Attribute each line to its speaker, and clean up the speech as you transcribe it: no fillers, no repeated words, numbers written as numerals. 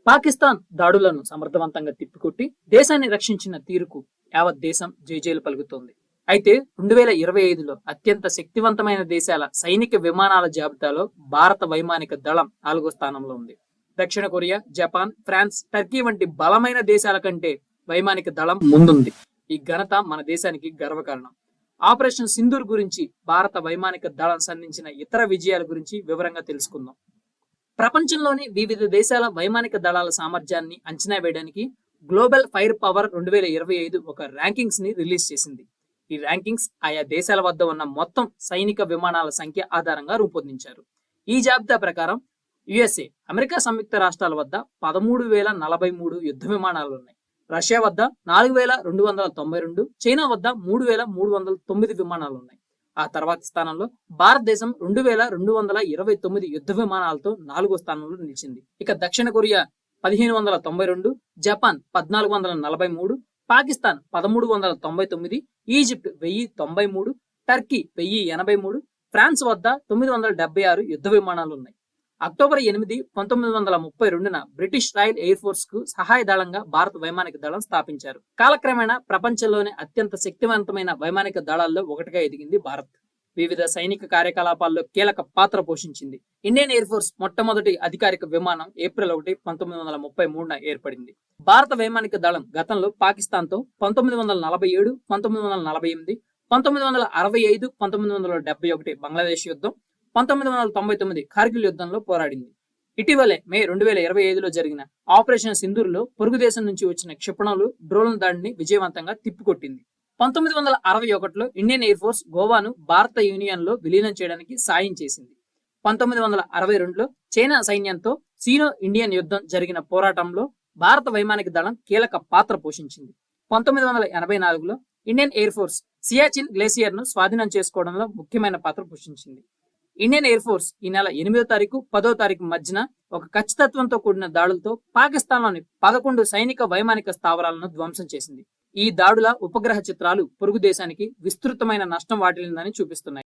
Speaker 1: పాకిస్తాన్ దాడులను సమర్థవంతంగా తిప్పికొట్టి దేశాన్ని రక్షించిన తీరుకు యావత్ దేశం జైజైలు పలుకుతోంది. అయితే 2025లో అత్యంత శక్తివంతమైన దేశాల సైనిక విమానాల జాబితాలో భారత వైమానిక దళం 4వ స్థానంలో ఉంది. దక్షిణ కొరియా, జపాన్, ఫ్రాన్స్, టర్కీ వంటి బలమైన దేశాల కంటే వైమానిక దళం ముందుంది. ఈ ఘనత మన దేశానికి గర్వకారణం. ఆపరేషన్ సింధూర్ గురించి, భారత వైమానిక దళం సాధించిన ఇతర విజయాల గురించి వివరంగా తెలుసుకుందాం. ప్రపంచంలోని వివిధ దేశాల వైమానిక దళాల సామర్థ్యాన్ని అంచనా వేయడానికి గ్లోబల్ ఫైర్ పవర్ 2025 ఒక ర్యాంకింగ్స్ ని రిలీజ్ చేసింది. ఈ ర్యాంకింగ్స్ ఆయా దేశాల వద్ద ఉన్న మొత్తం సైనిక విమానాల సంఖ్య ఆధారంగా రూపొందించారు. ఈ జాబితా ప్రకారం యుఎస్ఏ, అమెరికా సంయుక్త రాష్ట్రాల వద్ద 13,043 యుద్ధ విమానాలు ఉన్నాయి. రష్యా వద్ద 4,292, చైనా వద్ద 3,309 విమానాలు ఉన్నాయి. ఆ తర్వాతి స్థానంలో భారతదేశం 2,229 యుద్ధ విమానాలతో 4వ స్థానంలో నిలిచింది. ఇక దక్షిణ Korea 1,592, Japan 1,443, Pakistan 1,399, Egypt 1,093, Turkey 1,083, France వద్ద 976 యుద్ధ విమానాలు ఉన్నాయి. అక్టోబర్ 8, 1932న బ్రిటిష్ రాయల్ ఎయిర్ ఫోర్స్ కు సహాయ దళంగా భారత వైమానిక దళం స్థాపించారు. కాలక్రమేణా ప్రపంచంలోనే అత్యంత శక్తివంతమైన వైమానిక దళాల్లో ఒకటిగా ఎదిగింది భారత్. వివిధ సైనిక కార్యకలాపాల్లో కీలక పాత్ర పోషించింది. ఇండియన్ ఎయిర్ ఫోర్స్ మొట్టమొదటి అధికారిక విమానం ఏప్రిల్ 1, 1933న ఏర్పడింది. భారత వైమానిక దళం గతంలో పాకిస్తాన్ తో 1947, 1948, 1965, 1971 బంగ్లాదేశ్ యుద్ధం, 1999 కార్గిల్ యుద్ధంలో పోరాడింది. ఇటీవలే మే 2025లో జరిగిన ఆపరేషన్ సింధూర్ లో పొరుగు దేశం నుంచి వచ్చిన క్షిపణులు, డ్రోన్ల దాడిని విజయవంతంగా తిప్పికొట్టింది. 1961లో ఇండియన్ ఎయిర్ ఫోర్స్ గోవాను భారత యూనియన్ లో విలీనం చేయడానికి సాయం చేసింది. 1962లో చైనా సైన్యంతో సీనో ఇండియన్ యుద్ధం జరిగిన పోరాటంలో భారత వైమానిక దళం కీలక పాత్ర పోషించింది. 1984లో Indian Air Force Siachen glacier ను స్వాధీనం చేసుకోవడంలో ముఖ్యమైన పాత్ర పోషించింది. ఇండియన్ ఎయిర్ ఫోర్స్ ఈ నెల 8వ తారీఖు, 10వ తారీఖు మధ్యన ఒక ఖచ్చితత్వంతో కూడిన దాడులతో పాకిస్తాన్లోని 11 సైనిక వైమానిక స్థావరాలను ధ్వంసం చేసింది. ఈ దాడుల ఉపగ్రహ చిత్రాలు పొరుగు దేశానికి విస్తృతమైన నష్టం వాటిల్లిందని చూపిస్తున్నాయి.